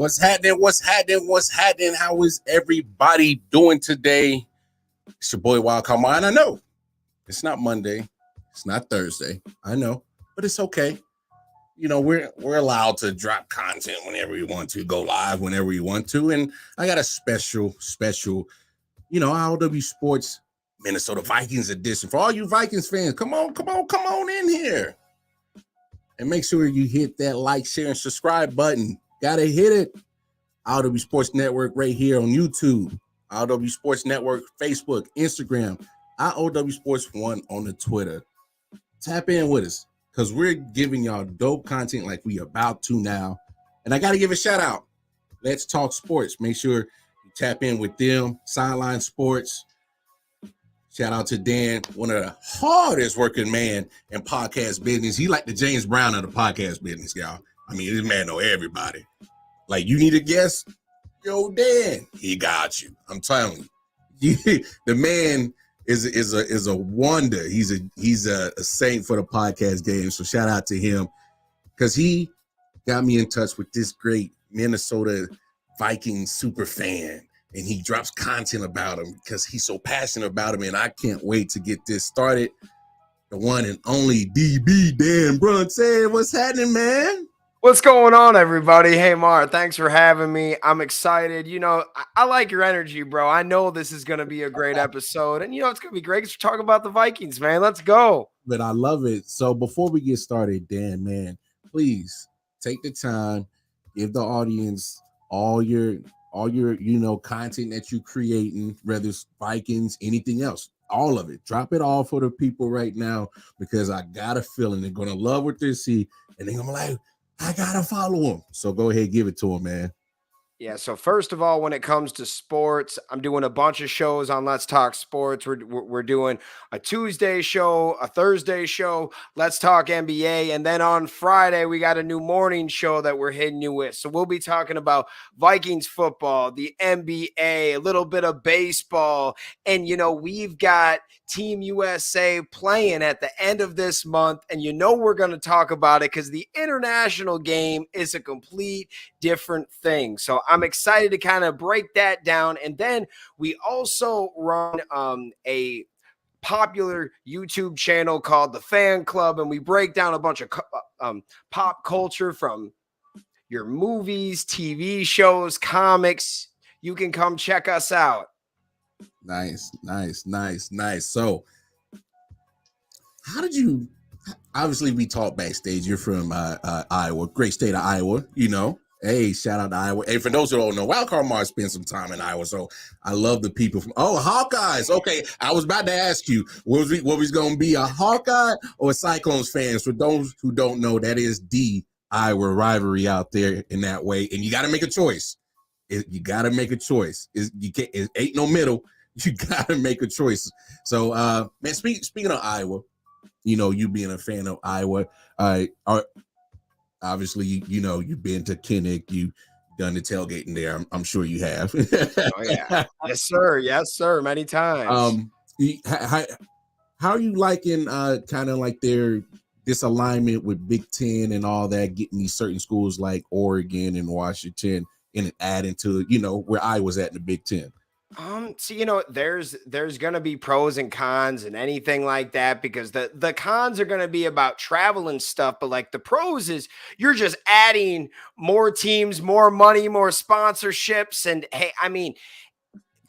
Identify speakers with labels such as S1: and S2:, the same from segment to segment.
S1: What's happening? What's happening? What's happening? How is everybody doing today? It's your boy Wild Carmine. I know it's not Monday, it's not Thursday. I know, but it's okay. You know, we're allowed to drop content whenever we want to, go live whenever we want to, and I got a special, I.O.W. Sports Minnesota Vikings edition for all you Vikings fans. Come on in here, and make sure you hit that like, share, and subscribe button. Gotta hit it. I.O.W. Sports Network right here on YouTube. I.O.W. Sports Network, Facebook, Instagram. I.O.W. Sports 1 on the Twitter. Tap in with us because we're giving y'all dope content like we about to now. And I got to give a shout out. Let's Talk Sports. Make sure you tap in with them. Sideline Sports. Shout out to Dan, one of the hardest working man in podcast business. He like the James Brown of the podcast business, y'all. I mean, this man know everybody. Like, you need a guest? Yo, Dan, he got you. I'm telling you. The man is a wonder. He's a saint for the podcast game. So shout out to him because he got me in touch with this great Minnesota Vikings super fan. And he drops content about him because he's so passionate about him. And I can't wait to get this started. The one and only DB Dan Brunson. What's happening, man?
S2: What's going on, everybody? Hey, Mar, thanks for having me. I'm excited. You know, I like your energy, bro. I know this is going to be a great episode. And, you know, it's going to be great because we're talking about the Vikings, man. Let's go.
S1: But I love it. So before we get started, Dan, man, please take the time, give the audience all your content that you're creating, whether it's Vikings, anything else, all of it. Drop it all for the people right now because I got a feeling they're going to love what they see. And they're going to be like, I gotta follow him. So go ahead, give it to him, man.
S2: Yeah, so first of all, when it comes to sports, I'm doing a bunch of shows on Let's Talk Sports. We're doing a Tuesday show, a Thursday show, Let's Talk NBA, and then on Friday, we got a new morning show that we're hitting you with. So we'll be talking about Vikings football, the NBA, a little bit of baseball, and, you know, we've got Team USA playing at the end of this month, and you know we're going to talk about it because the international game is a complete different thing. So I'm excited to kind of break that down. And then we also run a popular YouTube channel called The Fan Club, and we break down a bunch of pop culture from your movies, TV shows, comics. You can come check us out.
S1: Nice. So how did you, obviously we talked backstage, you're from Iowa, great state of Iowa, you know. Hey, shout out to Iowa. Hey, for those who don't know, Wild Carmine spent some time in Iowa, so I love the people from. Oh, Hawkeyes. Okay, I was about to ask you, what was going to be, a Hawkeye or a Cyclones fans? For those who don't know, that is the Iowa rivalry out there in that way, and you got to make a choice. You got to make a choice. It ain't no middle. You got to make a choice. So, man, speaking of Iowa, you know, you being a fan of Iowa, obviously, you know, you've been to Kinnick, you done the tailgating there. I'm sure you have.
S2: Oh, yeah. Yes, sir. Many times.
S1: How are you liking kind of like this alignment with Big Ten and all that, getting these certain schools like Oregon and Washington and adding to, you know, where I was at in the Big Ten?
S2: So, you know, there's going to be pros and cons and anything like that, because the cons are going to be about travel and stuff. But like the pros is you're just adding more teams, more money, more sponsorships. And hey, I mean,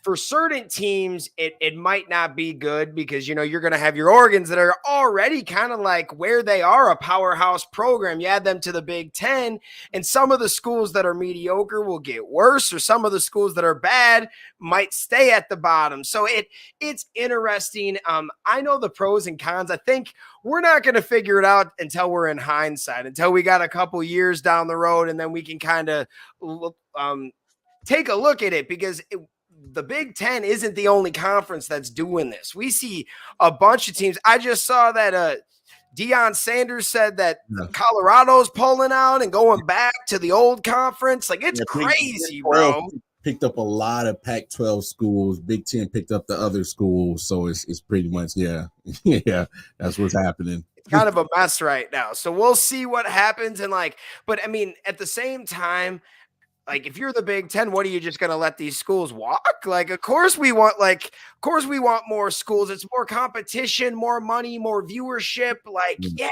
S2: for certain teams, it might not be good because, you know, you're going to have your Oregons that are already kind of like where they are a powerhouse program. You add them to the Big Ten, and some of the schools that are mediocre will get worse, or some of the schools that are bad might stay at the bottom. So it's interesting. I know the pros and cons. I think we're not going to figure it out until we're in hindsight, until we got a couple years down the road, and then we can kind of take a look at it, because the Big Ten isn't the only conference that's doing this. We see a bunch of teams. I just saw that Deion Sanders said that Colorado's pulling out and going back to the old conference. Like, it's crazy, bro.
S1: Picked up a lot of Pac-12 schools. Big Ten picked up the other schools. So it's pretty much, yeah, that's what's happening.
S2: It's kind of a mess right now. So we'll see what happens. And like, but I mean, at the same time, like if you're the Big Ten, what are you just going to let these schools walk? Like, of course we want more schools. It's more competition, more money, more viewership. Like, yeah,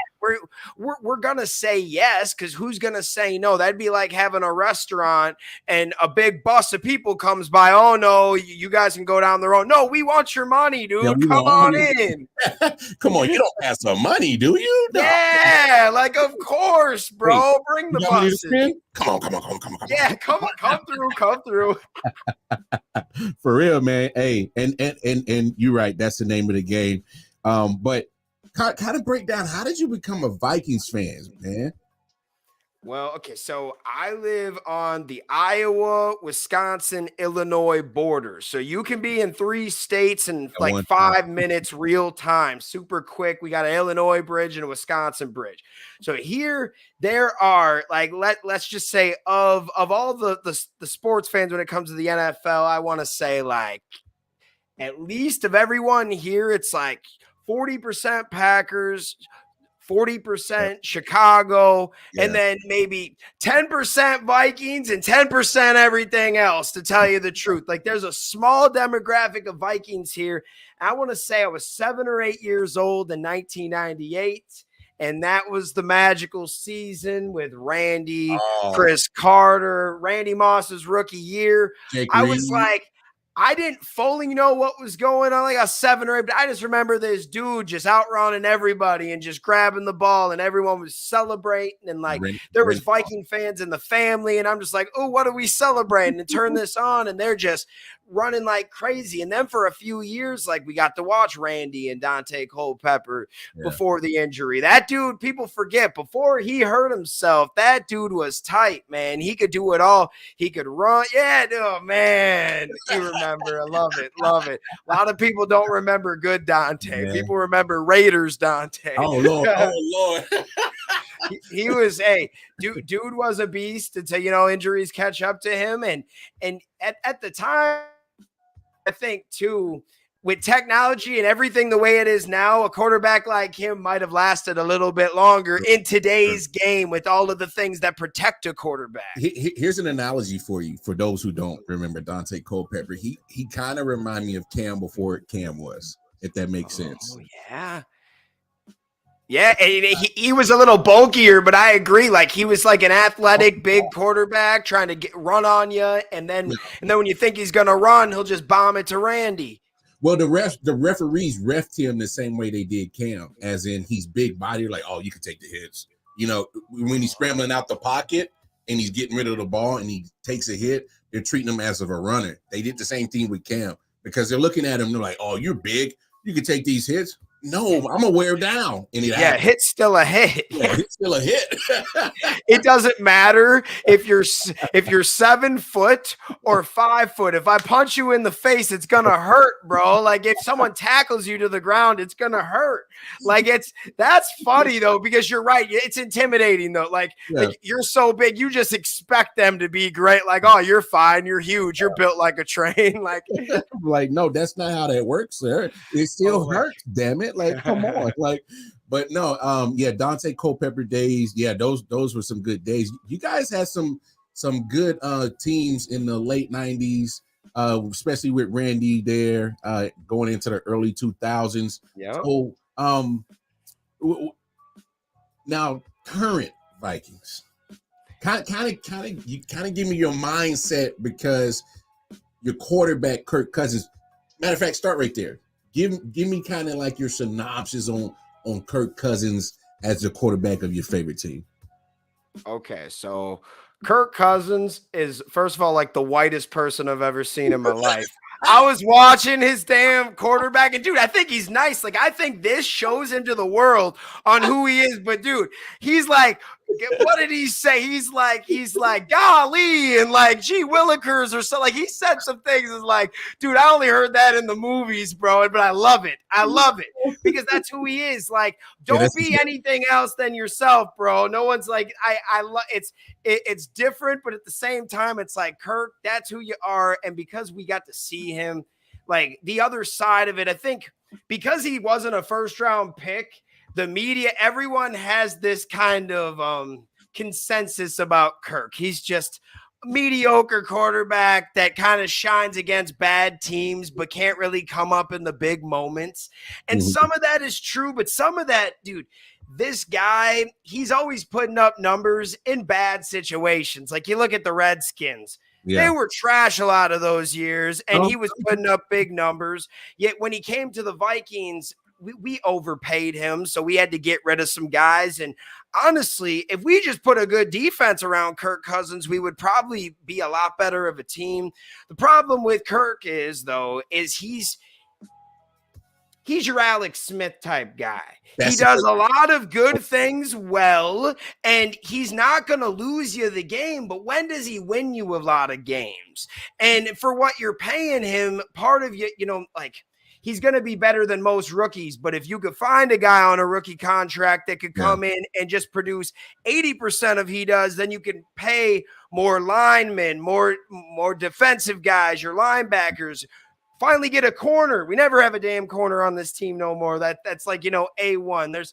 S2: we're going to say yes, because who's going to say no? That'd be like having a restaurant and a big bus of people comes by. Oh no, you guys can go down the road. No, we want your money, dude.
S1: Yeah,
S2: Come on in.
S1: Come on, you don't have some money, do you? No.
S2: Yeah, like of course, bro.
S1: Wait,
S2: bring the
S1: you want me to
S2: buses.
S1: spin? Come on.
S2: Yeah, come through.
S1: For real, man. Hey, and you're right. That's the name of the game. But kind of break down. How did you become a Vikings fan, man?
S2: Well, okay, so I live on the Iowa, Wisconsin, Illinois border. So you can be in 3 states in like 5 minutes real time, super quick. We got an Illinois bridge and a Wisconsin bridge. So here there are like let's just say of all the sports fans when it comes to the NFL, I want to say like at least of everyone here, it's like 40% Packers, 40% Chicago, and then maybe 10% Vikings and 10% everything else, to tell you the truth. Like there's a small demographic of Vikings here. I want to say I was 7 or 8 years old in 1998. And that was the magical season with Randy, Chris Carter, Randy Moss's rookie year. I was like, I didn't fully know what was going on. Like I was 7 or 8, but I just remember this dude just outrunning everybody and just grabbing the ball, and everyone was celebrating. And like there was Viking fans in the family, and I'm just like, oh, what are we celebrating? And turn this on, and they're just running like crazy. And then for a few years, like we got to watch Randy and Dante Culpepper before the injury. That dude, people forget, before he hurt himself, that dude was tight, man. He could do it all. He could run. Yeah, oh man. You remember. I love it. A lot of people don't remember good Dante. Man. People remember Raiders Dante.
S1: Oh Lord.
S2: He was dude was a beast until injuries catch up to him. And at the time, I think too, with technology and everything the way it is now, a quarterback like him might have lasted a little bit longer in today's game with all of the things that protect a quarterback.
S1: Here's an analogy for you, for those who don't remember Dante Culpepper. He kind of reminded me of Cam before Cam was, if that makes sense.
S2: Yeah. Yeah, and he was a little bulkier, but I agree. Like he was like an athletic, big quarterback trying to run on you, and then when you think he's gonna run, he'll just bomb it to Randy.
S1: Well, the referees refed him the same way they did Cam, as in he's big body, like, oh, you can take the hits. When he's scrambling out the pocket and he's getting rid of the ball and he takes a hit, they're treating him as of a runner. They did the same thing with Cam because they're looking at him. They're like, oh, you're big. You can take these hits. No, I'm gonna wear down. And
S2: hit's still a hit.
S1: Yeah, it's still a hit.
S2: It doesn't matter if you're 7 foot or 5 foot. If I punch you in the face, it's gonna hurt, bro. Like if someone tackles you to the ground, it's gonna hurt. Like that's funny though, because you're right. It's intimidating though. Like you're so big, you just expect them to be great. Like, oh, you're fine, you're huge, you're built like a train.
S1: Like no, that's not how that works, sir. It still hurts, damn it. Like, come on. But no, Dante Culpepper days. Yeah, those were some good days. You guys had some good teams in the late 90s, especially with Randy there, going into the early 2000s.
S2: Yeah.
S1: So now current Vikings. Kind of give me your mindset, because your quarterback, Kirk Cousins. Matter of fact, start right there. Give me kind of like your synopsis on Kirk Cousins as the quarterback of your favorite team.
S2: Okay, so Kirk Cousins is, first of all, like the whitest person I've ever seen in my life. I was watching his damn quarterback, and dude, I think he's nice. Like, I think this shows him to the world on who he is. But dude, he's like, what did he say? He's like, golly, and like, gee willikers or so. Like, he said some things. Is like, dude, I only heard that in the movies, bro. But I love it. Because that's who he is. Like, don't be anything else than yourself, bro. No one's like, I love it's different, but at the same time, it's like, Kirk, that's who you are. And because we got to see him, like the other side of it, I think because he wasn't a first round pick, the media, everyone has this kind of consensus about Kirk. He's just mediocre quarterback that kind of shines against bad teams but can't really come up in the big moments. And some of that is true, but some of that, dude, this guy, he's always putting up numbers in bad situations. Like you look at the Redskins.
S1: Yeah.
S2: They were trash a lot of those years, and he was putting up big numbers. Yet when he came to the Vikings, we overpaid him, so we had to get rid of some guys. And honestly, if we just put a good defense around Kirk Cousins, we would probably be a lot better of a team. The problem with Kirk is he's your Alex Smith type guy. He does a lot of good things well, and he's not going to lose you the game, but when does he win you a lot of games? And for what you're paying him, part of he's going to be better than most rookies, but if you could find a guy on a rookie contract that could come in and just produce 80% of he does, then you can pay more linemen, more defensive guys, your linebackers. Finally get a corner. We never have a damn corner on this team no more. That's like, A1.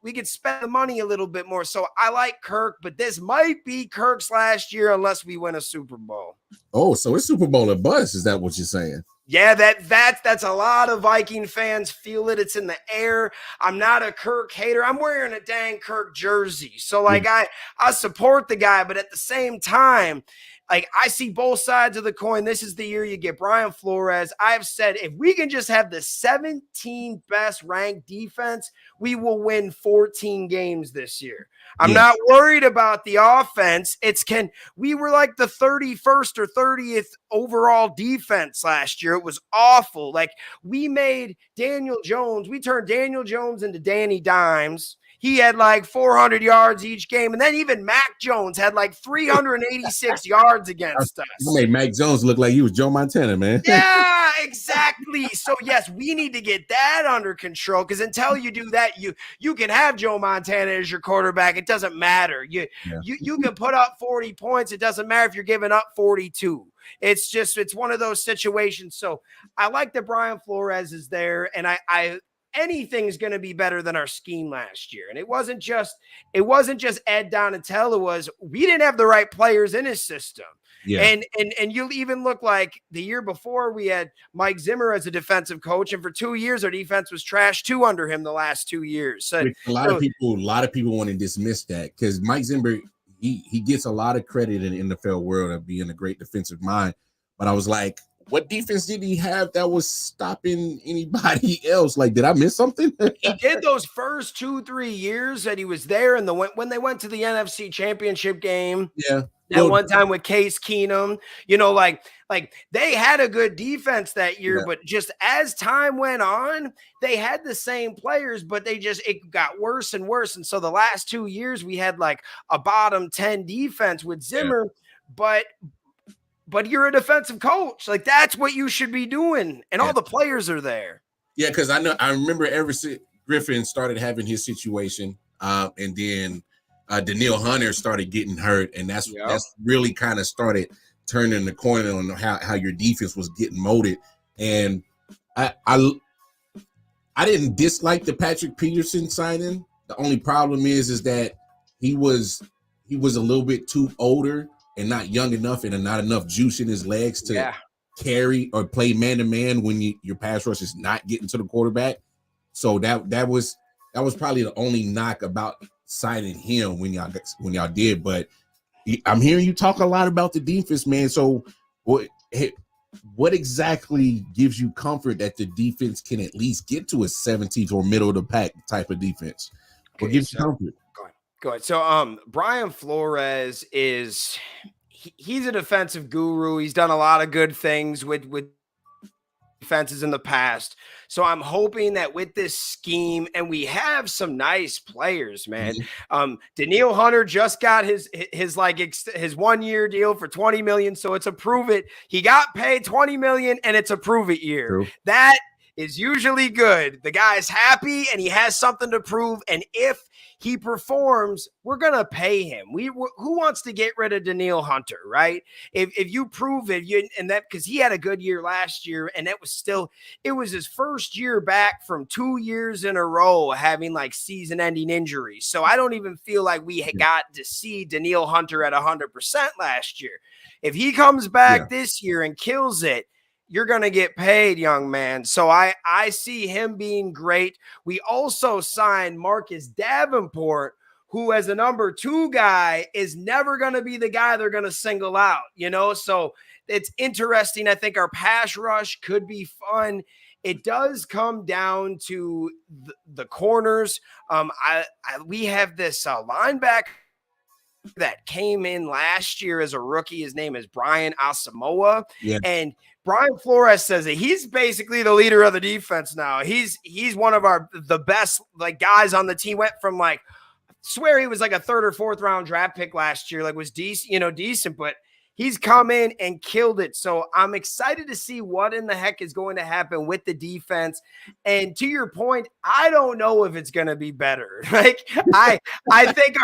S2: We could spend the money a little bit more. So I like Kirk, but this might be Kirk's last year unless we win a Super Bowl.
S1: Oh, so it's Super Bowl or bust. Is that what you're saying?
S2: Yeah, that's a lot of Viking fans feel it. It's in the air. I'm not a Kirk hater. I'm wearing a dang Kirk jersey. So I support the guy, but at the same time, I see both sides of the coin. This is the year you get Brian Flores. I've said if we can just have the 17 best ranked defense, we will win 14 games this year. I'm not worried about the offense. We were like the 31st or 30th overall defense last year. It was awful. We made Daniel Jones. We turned Daniel Jones into Danny Dimes. He had 400 yards each game. And then even Mac Jones had 386 yards against us.
S1: You made Mac Jones look like he was Joe Montana, man.
S2: Yeah, exactly. So, yes, we need to get that under control because until you do that, you can have Joe Montana as your quarterback. It doesn't matter. You can put up 40 points. It doesn't matter if you're giving up 42. It's one of those situations. So I like that Brian Flores is there, and I anything's going to be better than our scheme last year. And it wasn't just Ed Donatell. It was, we didn't have the right players in his system. Yeah. And you'll even look like the year before we had Mike Zimmer as a defensive coach. And for 2 years, our defense was trash too under him the last 2 years. So
S1: a lot of people want to dismiss that because Mike Zimmer, he gets a lot of credit in the NFL world of being a great defensive mind. But I was like, what defense did he have that was stopping anybody else? Did I miss something?
S2: He did those first 2-3 years that he was there, and when they went to the NFC Championship game.
S1: Yeah.
S2: That one time with Case Keenum, they had a good defense that year, but just as time went on, they had the same players, but it got worse and worse. And so the last 2 years we had a bottom 10 defense with Zimmer, but you're a defensive coach. That's what you should be doing. And all the players are there.
S1: Yeah, because I remember Everett Griffin started having his situation. And then Danielle Hunter started getting hurt. And that's really kind of started turning the corner on how your defense was getting molded. And I didn't dislike the Patrick Peterson signing. The only problem is that he was a little bit too older and not young enough and not enough juice in his legs to carry or play man-to-man when your pass rush is not getting to the quarterback. So that was probably the only knock about signing him when y'all did. But I'm hearing you talk a lot about the defense, man. So what exactly gives you comfort that the defense can at least get to a 17th or middle of the pack type of defense? What gives you comfort?
S2: Go ahead. So Brian Flores he's a defensive guru. He's done a lot of good things with defenses in the past. So I'm hoping that with this scheme, and we have some nice players, man. Danielle Hunter just got his 1 year deal for $20 million. So it's a prove it. He got paid $20 million and it's a prove it year.
S1: True.
S2: That is usually good. The guy's happy and he has something to prove. And if he performs, we're going to pay him. Who wants to get rid of Danielle Hunter, right? If you prove it, and that because he had a good year last year, and it was his first year back from 2 years in a row having like season-ending injuries. So I don't even feel like we got to see Danielle Hunter at 100% last year. If he comes back this year and kills it, you're going to get paid, young man. So I see him being great. We also signed Marcus Davenport, who as a number 2 guy is never going to be the guy they're going to single out, So it's interesting. I think our pass rush could be fun. It does come down to the corners. We have this linebacker that came in last year as a rookie. His name is Brian Asamoah.
S1: Yeah.
S2: And Brian Flores says that he's basically the leader of the defense now. He's one of the best like guys on the team. Went from like, swear he was like a 3rd or 4th round draft pick last year, like was decent, but he's come in and killed it. So I'm excited to see what in the heck is going to happen with the defense. And to your point, I don't know if it's going to be better. Like I think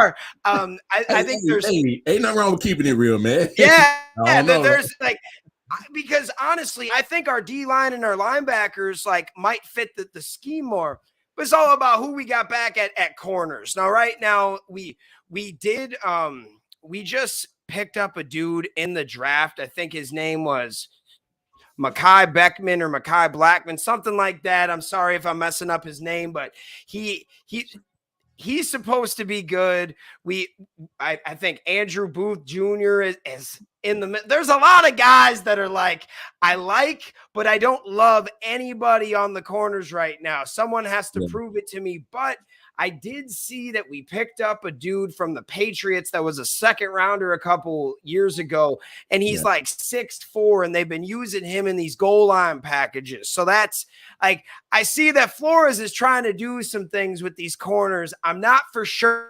S2: I think there's
S1: ain't nothing wrong with keeping it real, man.
S2: Yeah, there's like, because honestly, I think our D-line and our linebackers like might fit the scheme more. But it's all about who we got back at corners. Now, right now, we just picked up a dude in the draft. I think his name was Mekhi Beckman or Mekhi Blackman, something like that. I'm sorry if I'm messing up his name, but he's supposed to be good. I think Andrew Booth Jr. is in the. There's a lot of guys that are like, I like, but I don't love anybody on the corners right now. Someone has to prove it to me. But I did see that we picked up a dude from the Patriots that was a 2nd rounder a couple years ago, and he's like 6'4", and they've been using him in these goal line packages. So that's like, I see that Flores is trying to do some things with these corners. I'm not for sure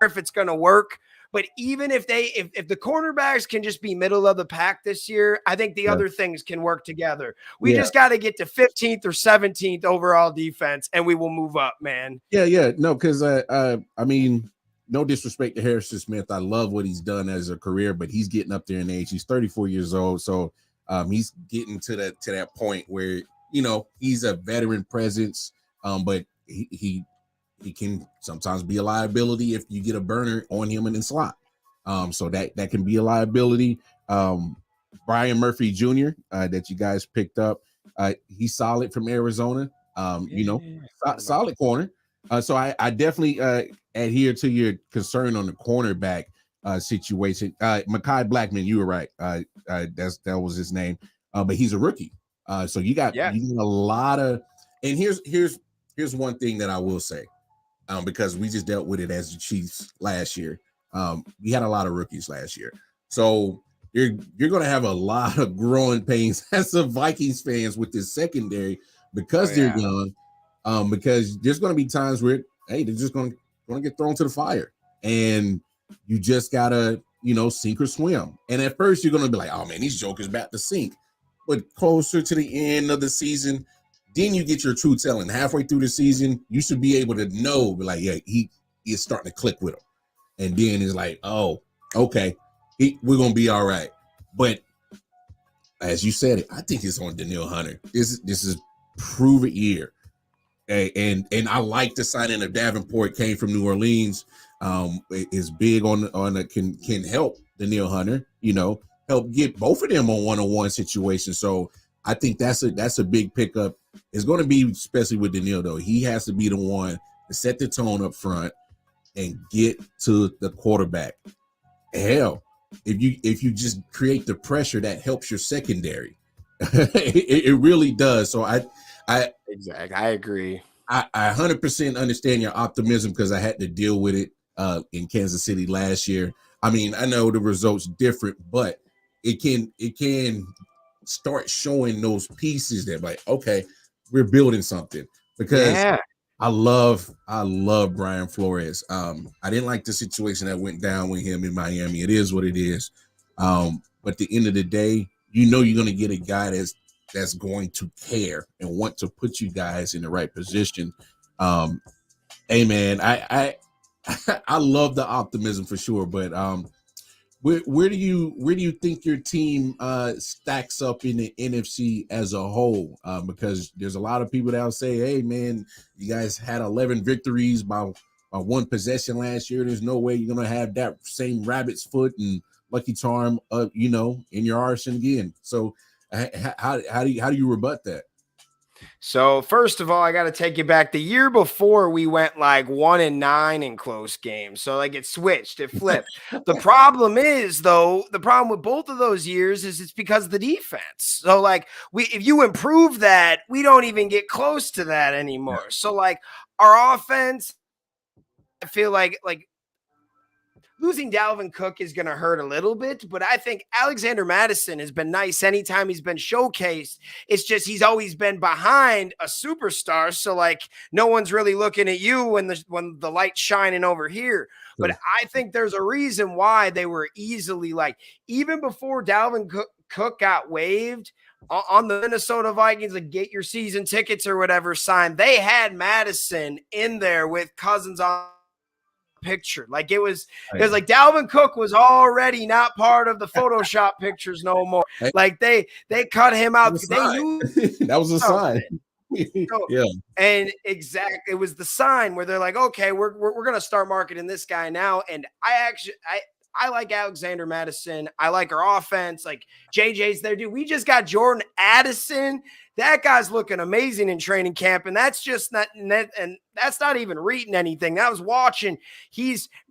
S2: if it's going to work, but even if the cornerbacks can just be middle of the pack this year, I think the other things can work together. We just got to get to 15th or 17th overall defense, and we will move up, man.
S1: Yeah. No, because I mean, no disrespect to Harrison Smith. I love what he's done as a career, but he's getting up there in age. He's 34 years old, so he's getting to that point where he's a veteran presence, but he can sometimes be a liability if you get a burner on him in the slot. So that can be a liability. Brian Murphy Jr. That you guys picked up, he's solid from Arizona. Solid corner. So I definitely adhere to your concern on the cornerback situation. Mekhi Blackman, you were right. That was his name. But he's a rookie. So you got a lot of. And here's one thing that I will say. Because we just dealt with it as the Chiefs last year. We had a lot of rookies last year. So you're going to have a lot of growing pains as a Vikings fans with this secondary because they're young. Because there's going to be times where, they're just going to get thrown to the fire. And you just got to, sink or swim. And at first you're going to be like, oh, man, these jokers about to sink. But closer to the end of the season, then you get your true telling. Halfway through the season, you should be able to know, like, he is starting to click with him. And then it's like, oh, okay, we're going to be all right. But as you said it, I think it's on Danielle Hunter. This is prove it year. And I like the signing of Davenport, came from New Orleans. Is big on can help Danielle Hunter, help get both of them on one-on-one situations. So I think that's a big pickup. It's going to be, especially with Danielle, though. He has to be the one to set the tone up front and get to the quarterback. Hell, if you just create the pressure, that helps your secondary. it really does. So I
S2: agree.
S1: I 100% understand your optimism because I had to deal with it in Kansas City last year. I mean, I know the results different, but it can start showing those pieces that, like, okay, we're building something. Because I love Brian Flores. I didn't like the situation that went down with him in Miami. It is what it is. But at the end of the day, you're going to get a guy that's that's going to care and want to put you guys in the right position. Hey man, I I love the optimism for sure, but where do you think your team stacks up in the NFC as a whole? Because there's a lot of people that'll say, "Hey, man, you guys had 11 victories by one possession last year. There's no way you're gonna have that same rabbit's foot and lucky charm, in your arsenal again." So, how do you rebut that?
S2: So first of all, I got to take you back. The year before, we went like 1-9 in close games. So like it switched, it flipped. The problem is though, the problem with both of those years is it's because of the defense. So like if you improve that, we don't even get close to that anymore. So like our offense, I feel like losing Dalvin Cook is going to hurt a little bit, but I think Alexander Mattison has been nice anytime he's been showcased. It's just he's always been behind a superstar, so like no one's really looking at you when the light's shining over here. But I think there's a reason why they were easily like even before Dalvin Cook got waived on the Minnesota Vikings, like get your season tickets or whatever signed. They had Mattison in there with Cousins on picture. Like it was like Dalvin Cook was already not part of the Photoshop pictures no more. Like they cut him out. They knew
S1: that was a sign.
S2: Yeah. And exactly, it was the sign where they're like, okay, we're gonna start marketing this guy now. And I like Alexander Mattison. I like our offense. Like JJ's there, dude. We just got Jordan Addison. That guy's looking amazing in training camp, and that's just not, and that's not even reading anything. That was watching.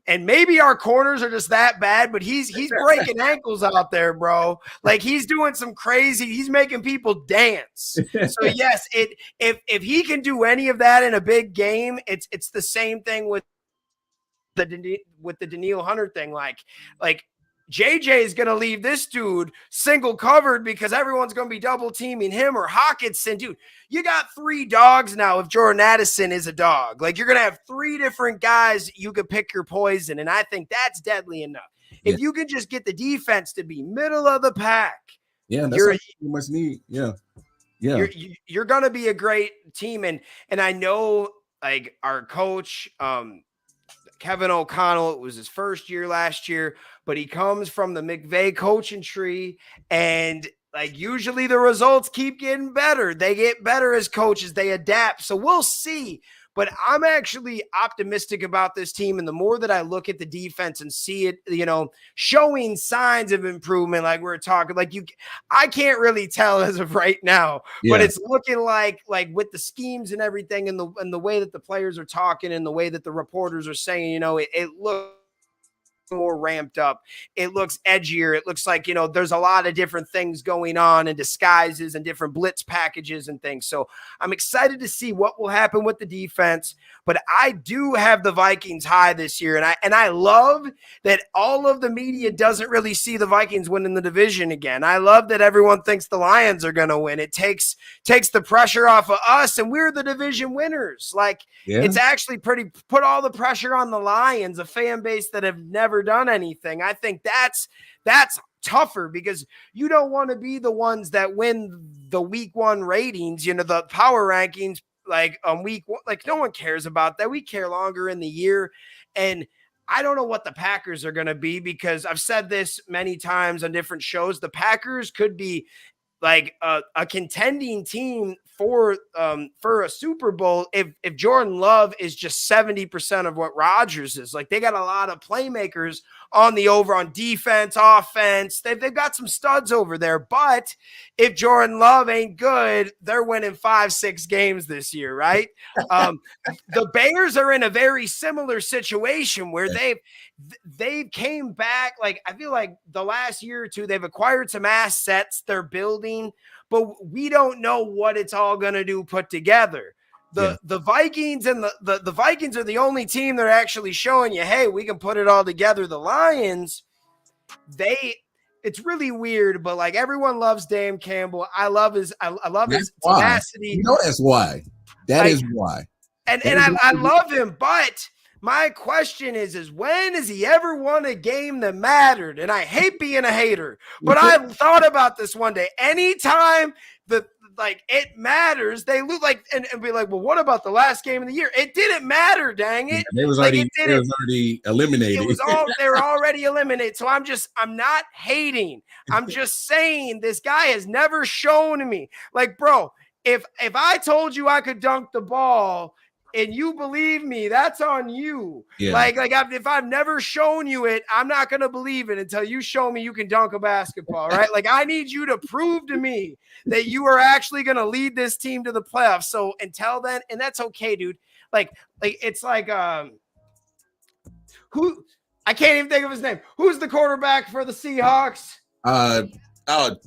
S2: And maybe our corners are just that bad, but he's breaking ankles out there, bro. Like he's doing some crazy. He's making people dance. So yes, if he can do any of that in a big game, it's the same thing with the Danielle Hunter thing. Like JJ is going to leave this dude single covered because everyone's going to be double teaming him or Hawkinson. Dude, you got 3 dogs now if Jordan Addison is a dog. Like you're going to have 3 different guys you could pick your poison, and I think that's deadly enough. Yeah. If you can just get the defense to be middle of the pack.
S1: Yeah, that's what you must need. Yeah. Yeah.
S2: You're going to be a great team. And I know like our coach, Kevin O'Connell, it was his first year last year, but he comes from the McVay coaching tree, and like usually the results keep getting better. They get better as coaches. They adapt. So we'll see. But I'm actually optimistic about this team. And the more that I look at the defense and see it, showing signs of improvement, like we're talking, I can't really tell as of right now, but it's looking like with the schemes and everything and the way that the players are talking and the way that the reporters are saying, it looks more ramped up. It looks edgier. It looks like, there's a lot of different things going on and disguises and different blitz packages and things. So I'm excited to see what will happen with the defense, but I do have the Vikings high this year. And I love that all of the media doesn't really see the Vikings winning the division again. I love that everyone thinks the Lions are going to win. It takes the pressure off of us, and we're the division winners. It's actually put all the pressure on the Lions, a fan base that have never done anything. I think that's tougher because you don't want to be the ones that win the week 1 ratings, the power rankings, week 1. Like no one cares about that. We care longer in the year. And I don't know what the Packers are going to be, because I've said this many times on different shows. The Packers could be like a contending team for a Super Bowl if Jordan Love is just 70% of what Rodgers is. Like they got a lot of playmakers on the over on defense, offense. They've got some studs over there. But if Jordan Love ain't good, they're winning 5-6 games this year, right? The Bears are in a very similar situation where they've came back. Like I feel like the last year or two, they've acquired some assets they're building, but we don't know what it's all going to do put together. The Vikings and the Vikings are the only team that are actually showing you, hey, we can put it all together. The Lions, it's really weird, but like everyone loves Dan Campbell. I love his tenacity.
S1: That's why. That is why.
S2: And I love him, but My question is when has he ever won a game that mattered? And I hate being a hater, but I thought about this one day. Anytime the like it matters, they lose and be like, well, what about the last game of the year? It didn't matter, dang it.
S1: They was
S2: Like
S1: already
S2: it didn't.
S1: eliminated.
S2: It was all they were already eliminated. So I'm not hating. I'm just saying this guy has never shown me. Like, bro, if I told you I could dunk the ball and you believe me, that's on you.
S1: Yeah.
S2: If I've never shown you it, I'm not gonna believe it until you show me you can dunk a basketball, right? Like I need you to prove to me that you are actually gonna lead this team to the playoffs. So until then, and that's okay, dude. Like it's like who I can't even think of his name. Who's the quarterback for the Seahawks?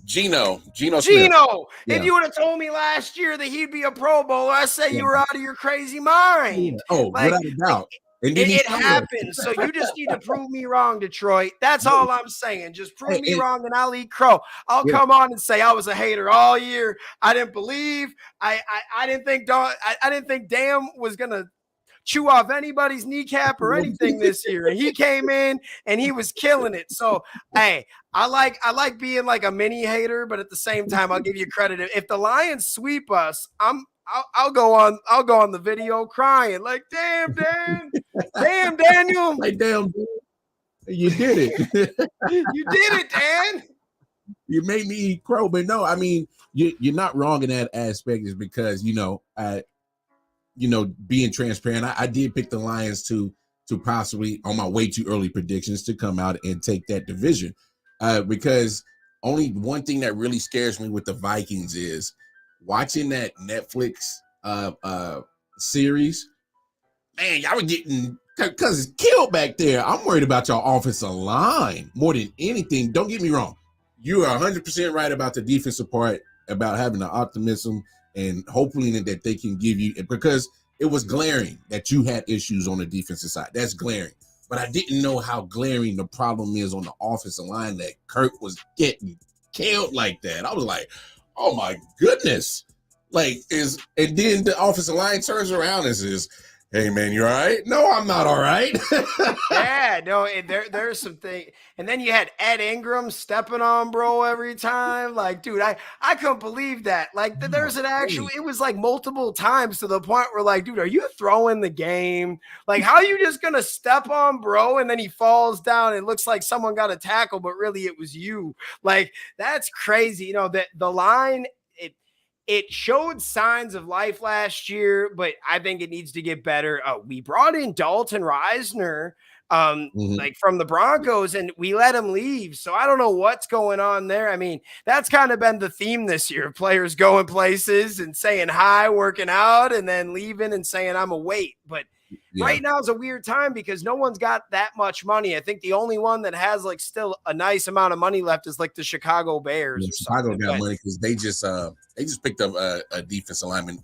S1: Geno Smith.
S2: Geno.
S1: Yeah.
S2: If you would have told me last year that he'd be a Pro Bowler, I say you were out of your crazy mind.
S1: Without a doubt.
S2: It happens. So you just need to prove me wrong, Detroit. That's all I'm saying. Just prove me wrong and I'll eat crow. I'll come on and say I was a hater all year. I didn't believe. I didn't think Dam was gonna chew off anybody's kneecap or anything this year. And he came in and he was killing it. So hey, I like being like a mini hater, but at the same time, I'll give you credit. If the Lions sweep us, I'll go on the video crying like, damn, Dan, damn, Daniel.
S1: Like, damn, you did it.
S2: You did it, Dan.
S1: You made me eat crow. But no, I mean, you're not wrong in that aspect is because, being transparent, I did pick the Lions to possibly on my way too early predictions to come out and take that division. Because only one thing that really scares me with the Vikings is watching that Netflix series. Man, y'all were getting cousins killed back there. I'm worried about your offensive line more than anything. Don't get me wrong. You are 100% right about the defensive part, about having the optimism and hopefully that they can give you, because it was glaring that you had issues on the defensive side. That's glaring. But I didn't know how glaring the problem is on the offensive line that Kirk was getting killed like that. I was like, oh my goodness. And then the offensive line turns around and says, hey man, you all right? No, I'm not all right.
S2: Yeah, no, there's some things. And then you had Ed Ingram stepping on bro every time. Like, dude, I couldn't believe that. Like, there's an actual, it was like multiple times to the point where like, dude, are you throwing the game? Like, how are you just gonna step on bro and then he falls down and looks like someone got a tackle, but really it was you. Like, that's crazy. The line, it showed signs of life last year, but I think it needs to get better. We brought in Dalton Reisner, like from the Broncos, and we let him leave. So I don't know what's going on there. I mean, that's kind of been the theme this year: players going places and saying hi, working out, and then leaving and saying I'm a wait. But right now is a weird time because no one's got that much money. I think the only one that has like still a nice amount of money left is like the Chicago Bears.
S1: Chicago got money because they just picked up a defensive lineman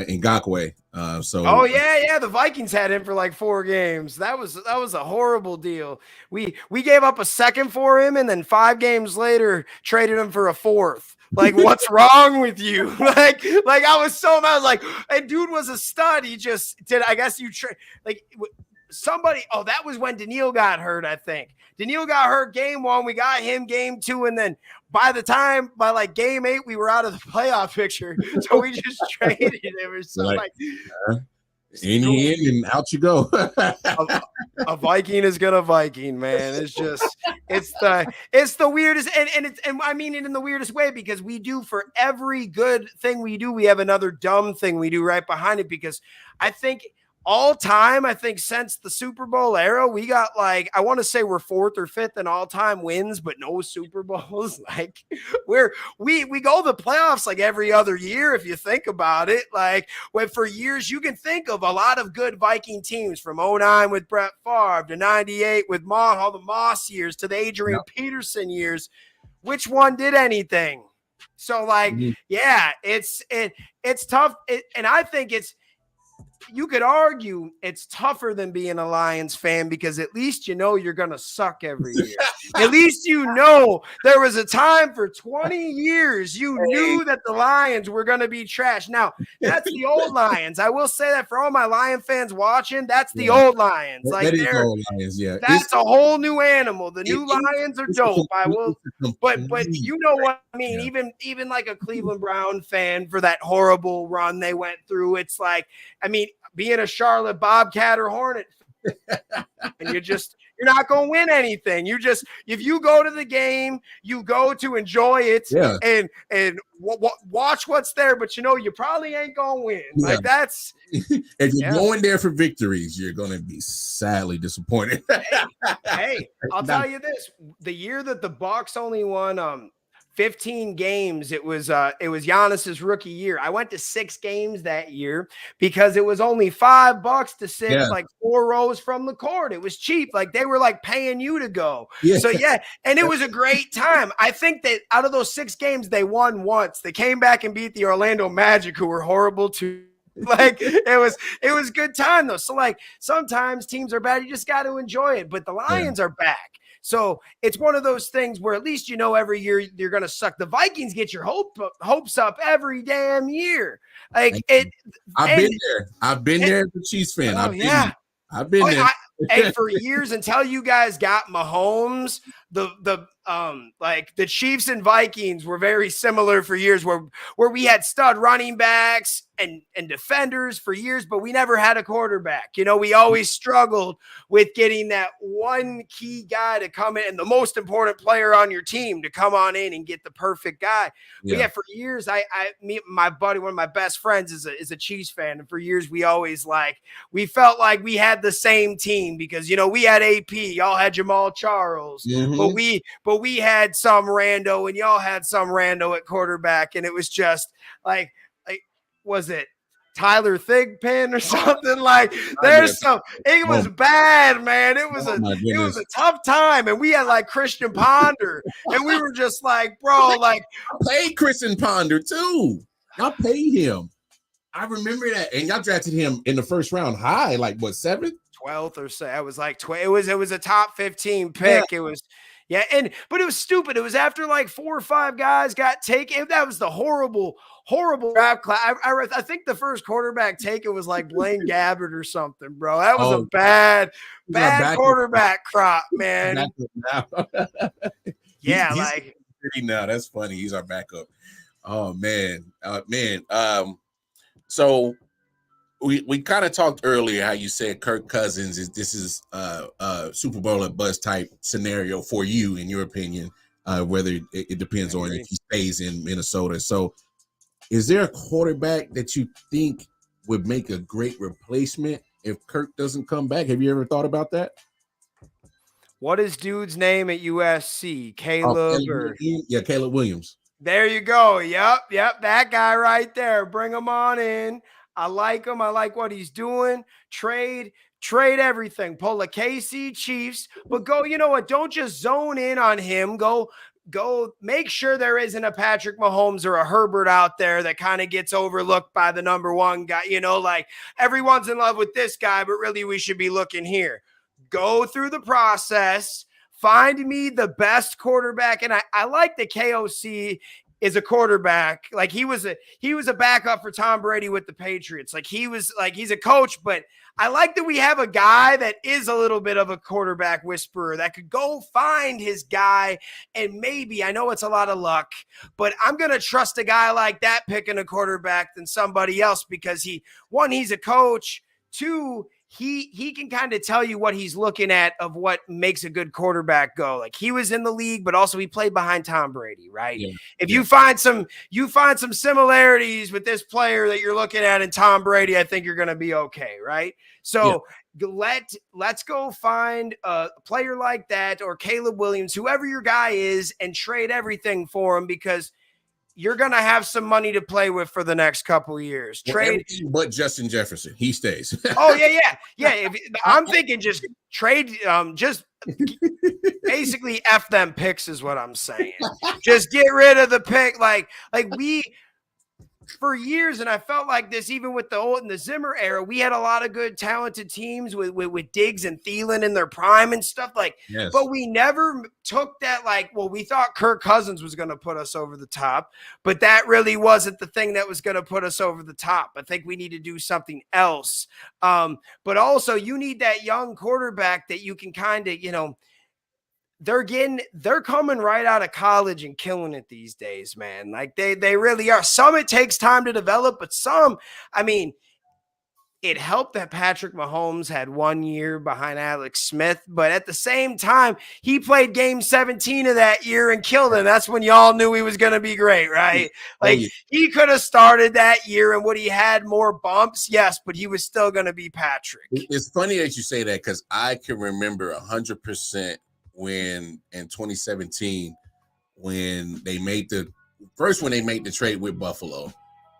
S1: in Ngakwe.
S2: The Vikings had him for like 4 games. That was a horrible deal. We gave up a second for him, and then 5 games later traded him for a 4th. Like, what's wrong with you? Like I was so mad. I was like, and dude was a stud. He just did. I guess you somebody. Oh, that was when Daniil got hurt. I think Daniil got hurt game 1. We got him game 2, and then by like game 8, we were out of the playoff picture. So we just traded him or something.
S1: In the end, and out you go.
S2: a Viking is gonna Viking, man. It's the weirdest, and I mean it in the weirdest way, because we do, for every good thing we do, we have another dumb thing we do right behind it. Because I think all time, since the Super Bowl era, we got like, I want to say we're 4th or 5th in all time wins, but no Super Bowls. Like we go to the playoffs like every other year. If you think about it, like when for years you can think of a lot of good Viking teams from 2009 with Brett Favre to 98 with all the Moss years to the Adrian Peterson years. Which one did anything? So like, it's tough. And I think you could argue it's tougher than being a Lions fan because at least you know you're going to suck every year. At least you know there was a time for 20 years you knew that the Lions were going to be trash. Now, that's the old Lions. I will say that for all my Lion fans watching, that's the old Lions. Like
S1: that is the old Lions, yeah.
S2: That's a whole new animal. The new Lions are dope. I will, but you know what I mean. Even like a Cleveland Brown fan for that horrible run they went through. It's like, I mean, being a Charlotte Bobcat or Hornet, and you're not going to win anything. If you go to the game, you go to enjoy it and watch what's there, but you probably ain't going to win. Yeah. Like that's
S1: if you're going there for victories, you're going to be sadly disappointed.
S2: hey, I'll tell you this: the year that the Bucs only won 15 games, it was Giannis's rookie year. I went to 6 games that year because it was only $5 to sit like 4 rows from the court. It was cheap. Like they were like paying you to go. Yeah. So and it was a great time. I think that out of those 6 games, they won once. They came back and beat the Orlando Magic, who were horrible too. Like it was good time though. So like sometimes teams are bad. You just got to enjoy it. But the Lions are back. So it's one of those things where at least every year you're going to suck. The Vikings get your hopes up every damn year. Like
S1: I've been there as a Chiefs fan. I've been there.
S2: Hey, for years until you guys got Mahomes, the Chiefs and Vikings were very similar for years where we had stud running backs and defenders for years, but we never had a quarterback. We always struggled with getting that one key guy to come in and the most important player on your team to come on in and get the perfect guy. Yeah. But for years, my buddy, one of my best friends is a Chiefs fan. And for years, we felt like we had the same team because, we had AP, y'all had Jamal Charles, but we had some rando and y'all had some rando at quarterback. And it was just like was it Tyler Thigpen or something? Like it was bad, man. It was a tough time. And we had like Christian Ponder and we were just like, bro, like
S1: I paid Christian Ponder too. Y'all paid him. I remember that. And y'all drafted him in the first round high, like what, 7th?
S2: 12th or so. It was like it was a top 15 pick. Yeah. It was but it was stupid. It was after like 4 or 5 guys got taken. That was the horrible draft class. I think the first quarterback taken was like Blaine Gabbert or something, bro. That was a bad quarterback crop, man.
S1: He's now that's funny. He's our backup. Oh man. So we kind of talked earlier how you said Kirk Cousins is a Super Bowl at bust type scenario for you, in your opinion, whether it depends on if he stays in Minnesota. So is there a quarterback that you think would make a great replacement if Kirk doesn't come back? Have you ever thought about that?
S2: What is dude's name at USC? Caleb
S1: Williams.
S2: There you go. Yep. That guy right there. Bring him on in. I like him. I like what he's doing. Trade everything. Pull a KC Chiefs, but go, you know what? Don't just zone in on him. Go make sure there isn't a Patrick Mahomes or a Herbert out there that kind of gets overlooked by the number one guy. Like everyone's in love with this guy, but really we should be looking here. Go through the process. Find me the best quarterback. And I like the KOC is a quarterback. Like he was a backup for Tom Brady with the Patriots. Like he's a coach, but I like that we have a guy that is a little bit of a quarterback whisperer that could go find his guy. And maybe, I know it's a lot of luck, but I'm going to trust a guy like that picking a quarterback than somebody else because he's a coach. 2, he can kind of tell you what he's looking at of what makes a good quarterback go. Like he was in the league, but also he played behind Tom Brady, right? Yeah. If you find some similarities with this player that you're looking at in Tom Brady, I think you're going to be okay, right? So let's go find a player like that or Caleb Williams, whoever your guy is, and trade everything for him because you're going to have some money to play with for the next couple of years. Trade,
S1: but Justin Jefferson, he stays.
S2: Yeah. I'm thinking just trade, just basically F them picks is what I'm saying. Just get rid of the pick. Like for years, and I felt like this even with the old and the Zimmer era, we had a lot of good, talented teams with Diggs and Thielen in their prime and stuff like.
S1: Yes.
S2: But we never took that like, well, we thought Kirk Cousins was going to put us over the top, but that really wasn't the thing that was going to put us over the top. I think we need to do something else. But also, you need that young quarterback that you can kind of, they're coming right out of college and killing it these days, man. Like they really are. Some it takes time to develop, but some, I mean, it helped that Patrick Mahomes had 1 year behind Alex Smith, but at the same time, he played game 17 of that year and killed it. That's when y'all knew he was going to be great, right?
S1: Oh,
S2: Like
S1: yeah.
S2: he could have started that year and would he had more bumps? Yes, but he was still going to be Patrick.
S1: It's funny that you say that because I can remember 100% when in 2017 when they made the trade with Buffalo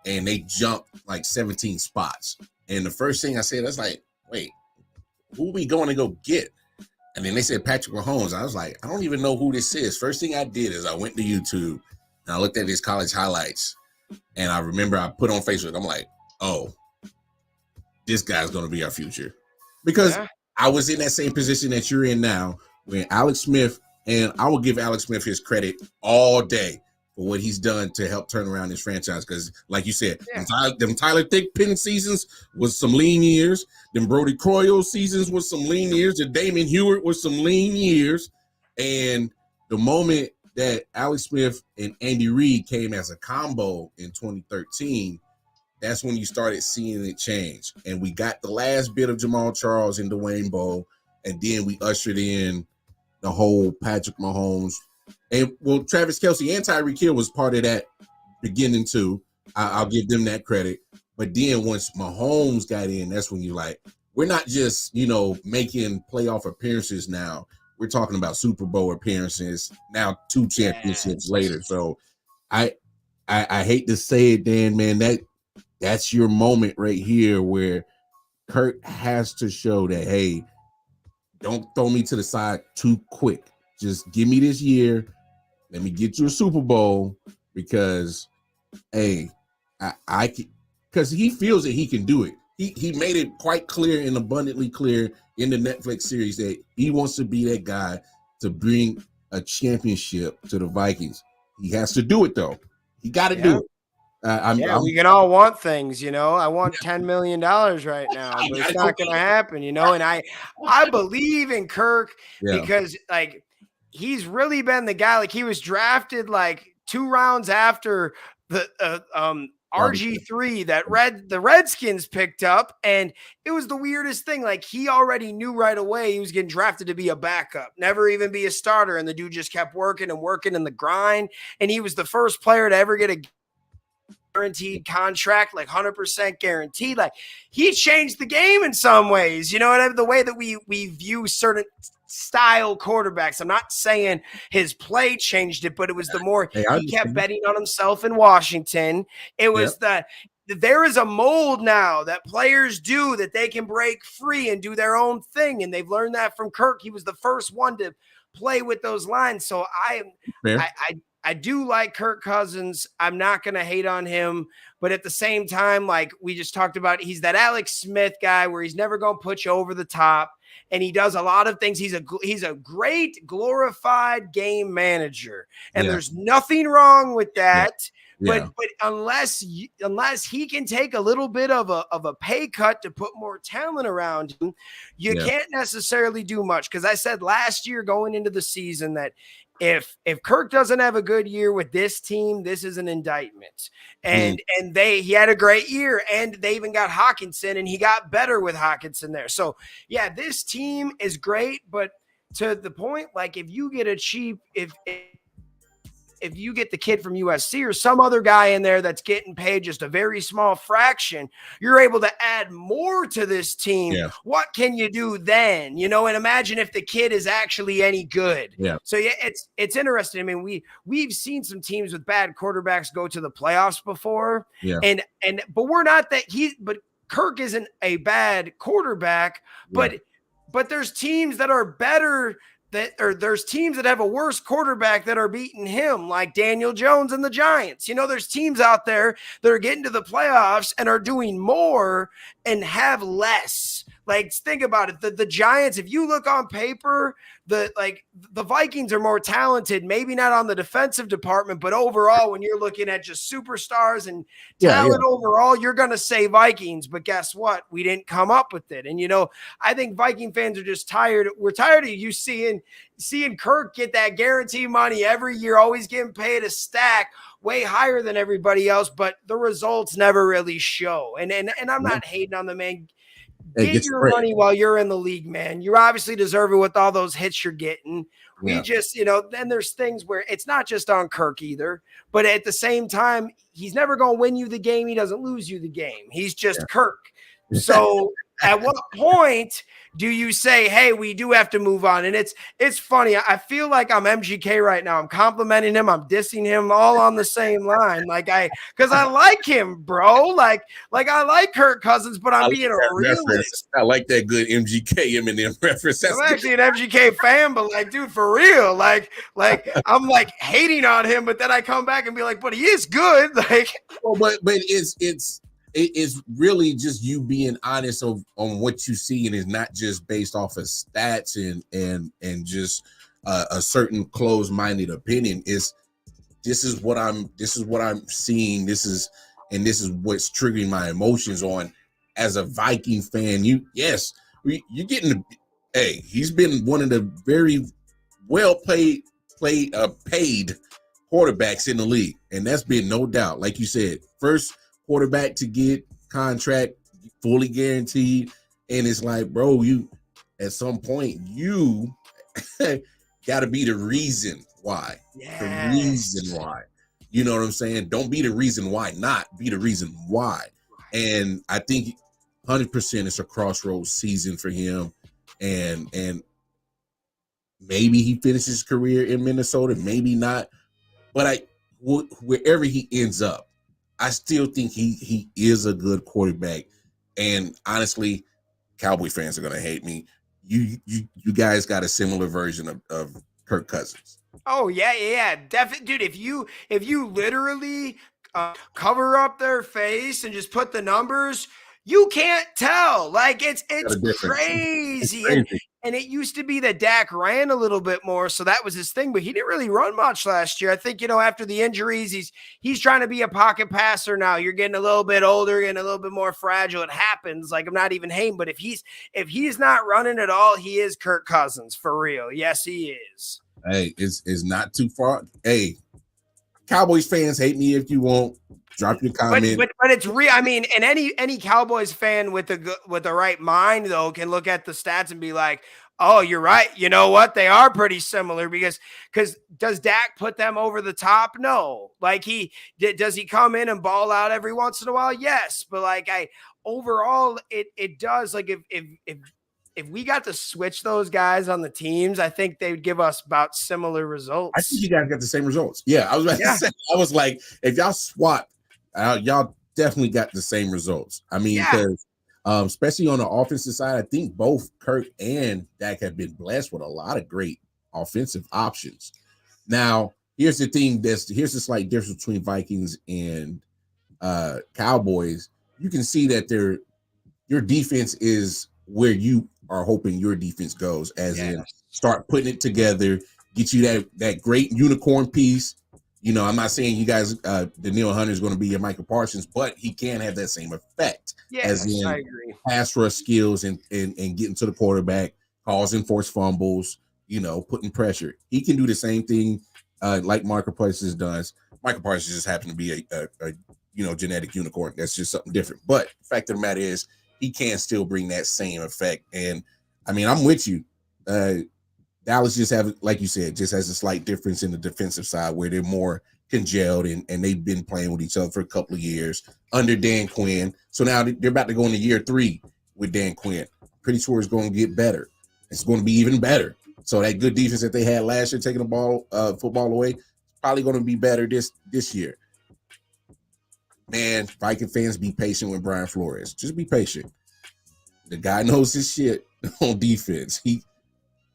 S1: and they jumped like 17 spots. And the first thing I said, I was like, wait, who are we going to go get? And then they said Patrick Mahomes. I was like, I don't even know who this is. First thing I did is I went to YouTube and I looked at his college highlights. And I remember I put on Facebook, I'm like, oh, this guy's going to be our future. Because I was in that same position that you're in now when Alex Smith, and I will give Alex Smith his credit all day for what he's done to help turn around this franchise. Because, like you said, them Tyler Thigpen seasons was some lean years. Them Brody Croyle seasons was some lean years. The Damon Hewitt was some lean years. And the moment that Alex Smith and Andy Reid came as a combo in 2013, that's when you started seeing it change. And we got the last bit of Jamal Charles and Dwayne Bowe, and then we ushered in the whole Patrick Mahomes. And, well, Travis Kelce and Tyreek Hill was part of that beginning too. I'll give them that credit. But then once Mahomes got in, that's when you're like, we're not just, making playoff appearances now. We're talking about Super Bowl appearances, now 2 championships later. So I hate to say it, Dan, man, that's your moment right here where Kirk has to show that, hey, don't throw me to the side too quick. Just give me this year. Let me get you a Super Bowl because, hey, I can, because he feels that he can do it. He made it quite clear and abundantly clear in the Netflix series that he wants to be that guy to bring a championship to the Vikings. He has to do it, though. He got to do it.
S2: We can all want things, I want $10 million right now, but it's not going to happen, and I believe in Kirk because like he's really been the guy. Like he was drafted like 2 rounds after the RG3 that the Redskins picked up, and it was the weirdest thing. Like he already knew right away he was getting drafted to be a backup, never even be a starter, and the dude just kept working and working in the grind, and he was the first player to ever get a guaranteed contract, like 100% guaranteed. Like he changed the game in some ways, the way that we view certain style quarterbacks. I'm not saying his play changed it, but it was the more he kept betting on himself in Washington. It was there is a mold now that players do that they can break free and do their own thing. And they've learned that from Kirk. He was the first one to play with those lines. So I do like Kirk Cousins. I'm not going to hate on him. But at the same time, like we just talked about, he's that Alex Smith guy where he's never going to put you over the top. And he does a lot of things. He's a great glorified game manager. And there's nothing wrong with that. But unless he can take a little bit of a pay cut to put more talent around him, you can't necessarily do much. Because I said last year going into the season that if Kirk doesn't have a good year with this team, this is an indictment. And he had a great year, and they even got Hawkinson, and he got better with Hawkinson there. So this team is great, but to the point, like if you get a cheap, if you get the kid from USC or some other guy in there that's getting paid just a very small fraction, you're able to add more to this team. Yeah. What can you do then? And imagine if the kid is actually any good. Yeah. So it's interesting. I mean, we've seen some teams with bad quarterbacks go to the playoffs before. Yeah. But we're not that but Kirk isn't a bad quarterback, but there's teams that are better there's teams that have a worse quarterback that are beating him, like Daniel Jones and the Giants. There's teams out there that are getting to the playoffs and are doing more and have less. Like, think about it. The Giants, if you look on paper, the Vikings are more talented, maybe not on the defensive department, but overall, when you're looking at just superstars and talent overall, you're going to say Vikings. But guess what? We didn't come up with it. And, I think Viking fans are just tired. We're tired of you seeing Kirk get that guarantee money every year, always getting paid a stack way higher than everybody else, but the results never really show. And I'm not hating on the man. Get your money while you're in the league, man. You obviously deserve it with all those hits you're getting. We just, then there's things where it's not just on Kirk either, but at the same time, he's never going to win you the game. He doesn't lose you the game. He's just Kirk. So at what point do you say, hey, we do have to move on? And it's funny. I feel like I'm MGK right now. I'm complimenting him. I'm dissing him all on the same line. Because I like him, bro. Like I like Kirk Cousins, but I'm being a realist.
S1: I like that good MGK Eminem reference.
S2: I'm actually an MGK fan, but dude, for real. I'm hating on him, but then I come back and be like, but he is good.
S1: Well, but it's really just you being honest on what you see, and it's not just based off of stats and just a certain closed-minded opinion. This is what I'm seeing. This is what's triggering my emotions on as a Viking fan. You're getting he's been one of the very well paid quarterbacks in the league, and that's been no doubt. Like you said, first quarterback to get contract fully guaranteed, and it's like, bro, you at some point you got to be the reason why. The reason why. You know what I'm saying? Don't be the reason why not. Be the reason why. And I think 100% it's a crossroads season for him, and maybe he finishes his career in Minnesota, maybe not, but wherever he ends up, I still think he is a good quarterback. And honestly, Cowboy fans are gonna hate me. You guys got a similar version of Kirk Cousins.
S2: Oh yeah, definitely, dude. If you literally cover up their face and just put the numbers, you can't tell. It's crazy.
S1: It's crazy.
S2: And it used to be that Dak ran a little bit more, so that was his thing, but he didn't really run much last year. I think, after the injuries, he's trying to be a pocket passer now. You're getting a little bit older, getting a little bit more fragile. It happens. I'm not even hating, but if he's not running at all, he is Kirk Cousins for real. Yes, he is.
S1: Hey, it's not too far. Hey, Cowboys fans, hate me if you want. Drop your comment.
S2: But it's real. I mean, and any Cowboys fan with the right mind though can look at the stats and be like, oh, you're right. You know what? They are pretty similar because does Dak put them over the top? No. Does he come in and ball out every once in a while? Yes. But overall, it does. If we got to switch those guys on the teams, I think they would give us about similar results.
S1: I think you guys got the same results. Yeah, I was about to say. I was like, if y'all swap, y'all definitely got the same results. I mean, because especially on the offensive side, I think both Kirk and Dak have been blessed with a lot of great offensive options. Now, here's the thing. Here's the slight difference between Vikings and Cowboys. You can see that your defense is where you are hoping your defense goes, as in start putting it together, get you that great unicorn piece. I'm not saying you guys, Danielle Hunter is going to be your Michael Parsons, but he can have that same effect.
S2: Yes, I agree.
S1: Pass rush skills and getting to the quarterback, causing forced fumbles, putting pressure. He can do the same thing like Michael Parsons does. Michael Parsons just happens to be a genetic unicorn. That's just something different. But the fact of the matter is, he can still bring that same effect. And I mean, I'm with you. Dallas just like you said, just has a slight difference in the defensive side where they're more congealed and they've been playing with each other for a couple of years under Dan Quinn. So now they're about to go into year 3 with Dan Quinn. Pretty sure it's going to get better. It's going to be even better. So that good defense that they had last year, taking the football away, is probably going to be better this year. Man, Viking fans, be patient with Brian Flores. Just be patient. The guy knows his shit on defense. He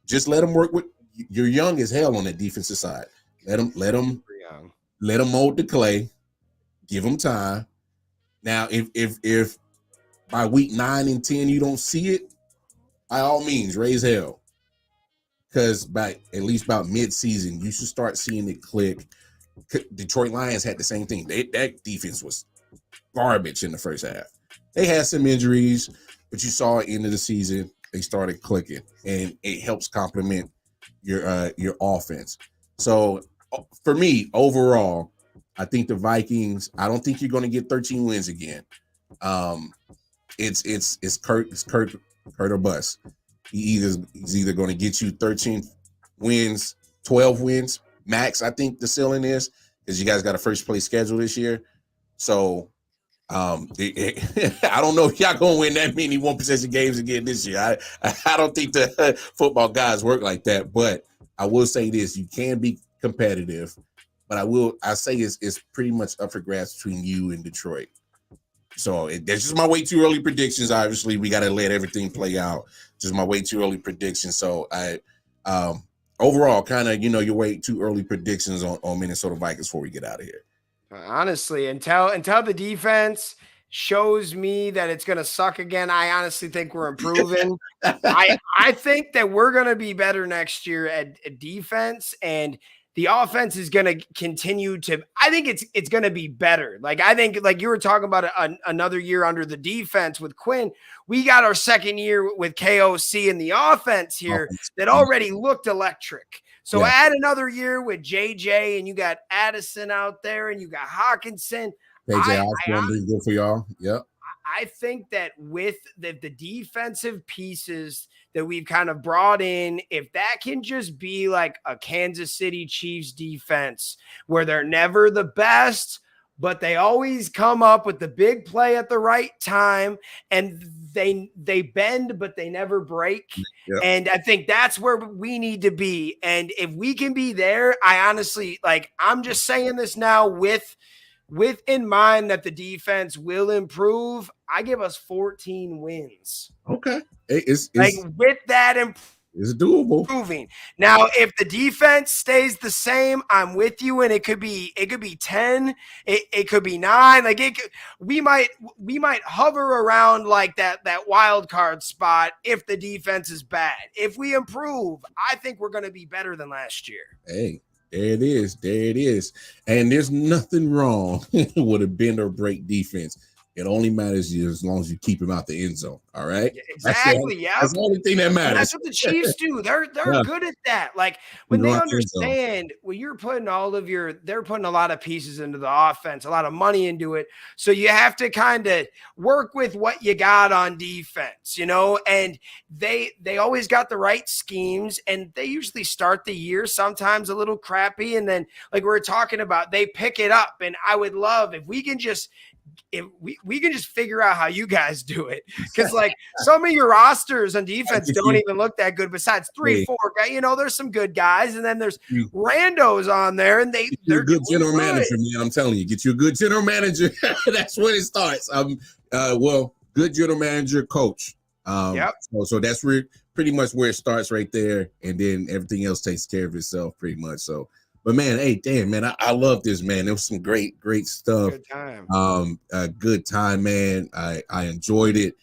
S1: just let him work with you're young as hell on that defensive side. Let them
S2: Young.
S1: let them mold the clay. Give them time. Now, if by week 9 and 10 you don't see it, by all means raise hell. Because by at least about mid-season, you should start seeing it click. Detroit Lions had the same thing. That defense was garbage in the first half. They had some injuries, but you saw at the end of the season they started clicking, and it helps complement your offense. So for me, overall, I think the Vikings. I don't think you're going to get 13 wins again. It's Kurt or bust. He's either going to get you 13 wins, 12 wins max. I think the ceiling is, because you guys got a first place schedule this year. So I don't know if y'all gonna win that many one possession games again this year. I don't think the football guys work like that. But I will say this: you can be competitive. But I say it's pretty much up for grabs between you and Detroit. So that's just my way too early predictions. Obviously, we got to let everything play out. Just my way too early predictions. So overall, kind of, your way too early predictions on Minnesota Vikings before we get out of here.
S2: Honestly, until the defense shows me that it's going to suck again, I honestly think we're improving. I think that we're going to be better next year at defense, and the offense is going to continue to. I think it's going to be better. Like, I think, like you were talking about another year under the defense with Quinn. We got our second year with KOC in the offense here that already looked electric. So add another year with JJ, and you got Addison out there, and you got Hawkinson.
S1: KJ Osborne being good for y'all. Yep.
S2: I think that with the defensive pieces that we've kind of brought in, if that can just be like a Kansas City Chiefs defense where they're never the best, but they always come up with the big play at the right time, and they bend, but they never break. Yep. And I think that's where we need to be. And if we can be there, I honestly, like, I'm just saying this now with in mind that the defense will improve. I give us 14 wins.
S1: Okay. It's
S2: like with that
S1: it's doable.
S2: Improving. Now, if the defense stays the same, I'm with you, and it could be 10, it could be 9. Like, we might hover around like that wild card spot if the defense is bad. If we improve, I think we're going to be better than last year.
S1: Hey, there it is. And there's nothing wrong with a bend or break defense. It only matters as long as you keep him out the end zone. All right.
S2: Exactly.
S1: That's the only thing that matters.
S2: And that's what the Chiefs do. They're good at that. Like, when they understand when you're putting they're putting a lot of pieces into the offense, a lot of money into it. So you have to kind of work with what you got on defense, and they always got the right schemes, and they usually start the year sometimes a little crappy. And then, like we were talking about, they pick it up. And I would love if we can just figure out how you guys do it, because like some of your rosters on defense don't even look that good. Besides 3-4 guys, there's some good guys, and then there's randos on there, and they're
S1: a good general manager. Man, I'm telling you, get you a good general manager. That's when it starts. Good general manager, coach.
S2: Yep.
S1: So that's pretty much where it starts right there, and then everything else takes care of itself pretty much. So. But man, hey, damn, man, I love this, man. There was some great stuff.
S2: Good time.
S1: Good time, man. I enjoyed it.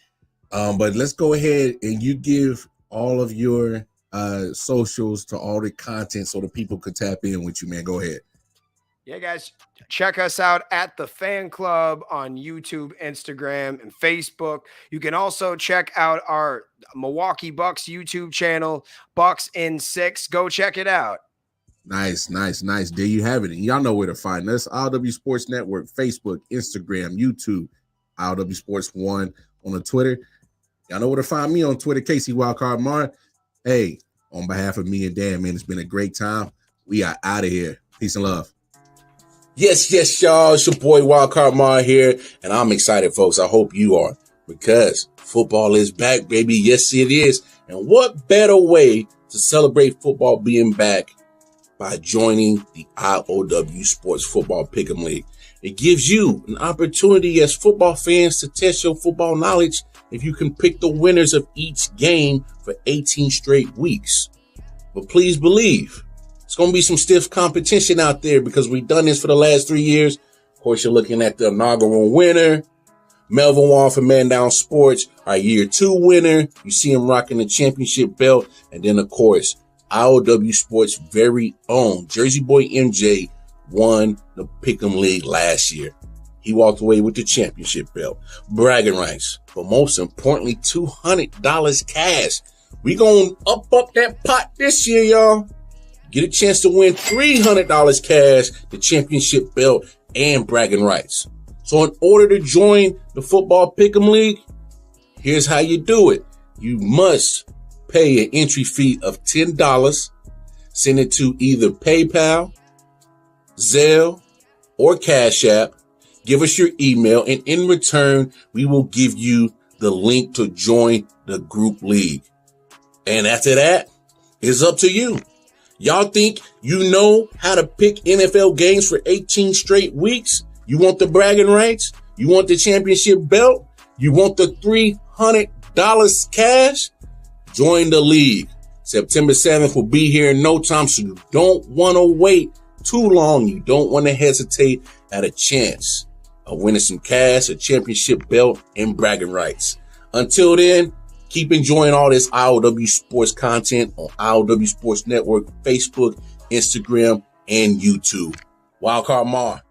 S1: But let's go ahead and you give all of your socials to all the content so the people could tap in with you, man. Go ahead.
S2: Yeah, guys, check us out at the Fan Club on YouTube, Instagram, and Facebook. You can also check out our Milwaukee Bucks YouTube channel, Bucks in 6. Go check it out.
S1: Nice. There you have it. And y'all know where to find us. I.O.W Sports Network, Facebook, Instagram, YouTube, I.O.W Sports 1 on the Twitter. Y'all know where to find me on Twitter, Casey Wildcard Mar. Hey, on behalf of me and Dan, man, it's been a great time. We are out of here. Peace and love. Yes, y'all. It's your boy Wildcard Mar here, and I'm excited, folks. I hope you are, because football is back, baby. Yes, it is. And what better way to celebrate football being back by joining the I.O.W Sports Football Pick'em League. It gives you an opportunity as football fans to test your football knowledge if you can pick the winners of each game for 18 straight weeks. But please believe, it's going to be some stiff competition out there because we've done this for the last 3 years. Of course, you're looking at the inaugural winner, Melvin Wall from Man Down Sports, our year 2 winner. You see him rocking the championship belt. And then, of course, I.O.W. Sports' very own Jersey Boy MJ won the Pick'em League last year. He walked away with the championship belt, bragging rights, but most importantly, $200 cash. We gonna up that pot this year, y'all. Get a chance to win $300 cash, the championship belt, and bragging rights. So in order to join the Football Pick'em League, here's how you do it. You must pay an entry fee of $10. Send it to either PayPal, Zelle, or Cash App. Give us your email, and in return, we will give you the link to join the group league. And after that, it's up to you. Y'all think you know how to pick NFL games for 18 straight weeks? You want the bragging rights? You want the championship belt? You want the $300 cash? Join the league. September 7th will be here in no time, so you don't want to wait too long. You don't want to hesitate at a chance of winning some cash, a championship belt, and bragging rights. Until then, keep enjoying all this I.O.W. Sports content on I.O.W. Sports Network, Facebook, Instagram, and YouTube. Wildcard Mar.